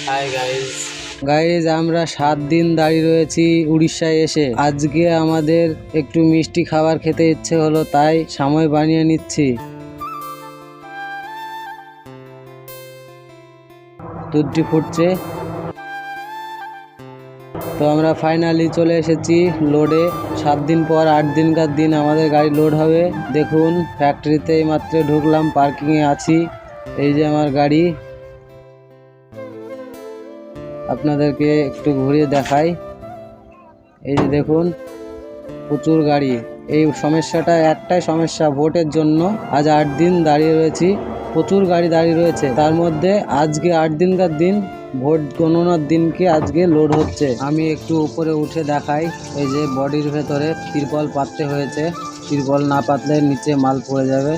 Hi guys. Guys আমরা 7 দিন দাঁড়িয়ে রয়েছি উড়িষ্যায় এসে। আজকে আমাদের একটু মিষ্টি খাবার খেতে ইচ্ছে হলো, তাই সময় বানিয়ে নিচ্ছি। দুধটি ফুটছে, তো আমরা ফাইনালি চলে এসেছি লোডে। 7 দিন পর 8 দিনকার দিন আমাদের গাড়ি লোড হবে। দেখুন ফ্যাক্টরিতে মাত্র ঢুকলাম, পার্কিংয়ে আছি। এই যে আমার গাড়ি, আপনাদেরকে একটু ঘুরিয়ে দেখাই। এই যে দেখুন প্রচুর গাড়ি। এই সমস্যাটা একটাই সমস্যা, ভোটের জন্য আজ 8 দিন দাঁড়িয়ে রয়েছি। প্রচুর গাড়ি দাঁড়িয়ে রয়েছে, তার মধ্যে আজকে 8 দিনকার দিন, ভোট গণনার দিনকে আজকে লোড হচ্ছে। আমি একটু উপরে উঠে দেখাই। এই যে বডির ভেতরে তিরপল পাততে হয়েছে, তিরপল না পাতলে নিচে মাল পড়ে যাবে।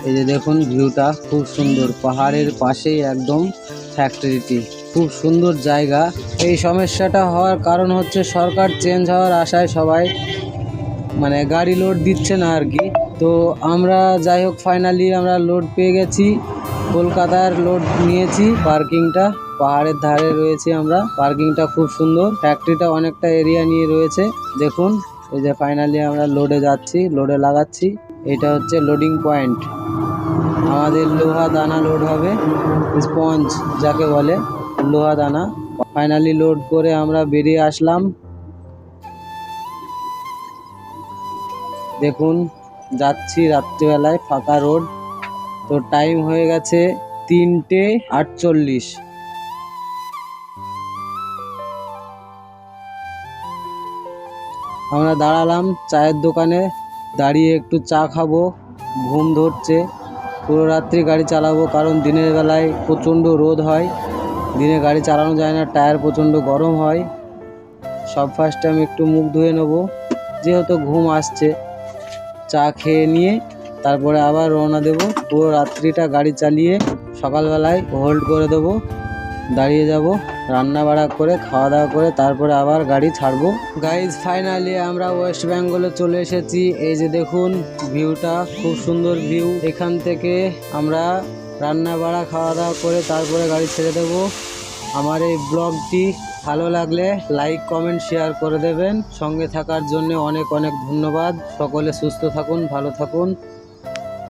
এই যে দেখুন ভিউটা খুব সুন্দর, পাহাড়ের পাশেই একদম ফ্যাক্টরিটি, খুব সুন্দর জায়গা। এই সমস্যাটা হওয়ার কারণ হচ্ছে সরকার চেঞ্জ হওয়ার আশায় সবাই মানে গাড়ি লোড দিচ্ছে না আর কি। তো আমরা যাই হোক ফাইনালি আমরা লোড পেয়ে গেছি, কলকাতার লোড নিয়েছি। পার্কিংটা পাহাড়ের ধারে রয়েছে আমরা, পার্কিংটা খুব সুন্দর। ফ্যাক্টরিটা অনেকটা এরিয়া নিয়ে রয়েছে। দেখুন এই যে ফাইনালি আমরা লোডে যাচ্ছি, লোডে লাগাচ্ছি। এটা হচ্ছে লোডিং পয়েন্ট। আমাদের লোহা দানা লোড হবে, স্পঞ্জ যাকে বলে, লোহা দানা। ফাইনালি লোড করে আমরা বেরিয়ে আসলাম। দেখুন যাচ্ছি রাত্রিবেলায়, ফাঁকা রোড। তো টাইম হয়ে গেছে 3:48। আমরা দাঁড়ালাম চায়ের দোকানে, দাঁড়িয়ে একটু চা খাবো। ঘুম ধরছে, পুরো রাত্রি গাড়ি চালাবো, কারণ দিনের বেলায় প্রচণ্ড রোদ হয়, দিনে গাড়ি চালানো যায় না, টায়ার প্রচণ্ড গরম হয়। সব ফার্স্টে আমি একটু মুখ ধুয়ে নেবো, যেহেতু ঘুম আসছে। চা খেয়ে নিয়ে তারপরে আবার রওনা দেব। পুরো রাত্রিটা গাড়ি চালিয়ে সকালবেলায় হোল্ড করে দেবো, দাঁড়িয়ে যাব, রান্না বাড়া করে খাওয়া দাওয়া করে তারপরে আবার গাড়ি ছাড়বো। গাইজ ফাইনালি আমরা ওয়েস্ট বেঙ্গলে চলে এসেছি। এই যে দেখুন ভিউটা, খুব সুন্দর ভিউ। এখান থেকে আমরা রান্না বাড়া খাওয়া দাওয়া করে তারপরে গাড়ি ছেড়ে দেব। আমার এই ব্লগটি ভালো লাগলে লাইক কমেন্ট শেয়ার করে দেবেন। সঙ্গে থাকার জন্য অনেক অনেক ধন্যবাদ। সকলে সুস্থ থাকুন, ভালো থাকুন।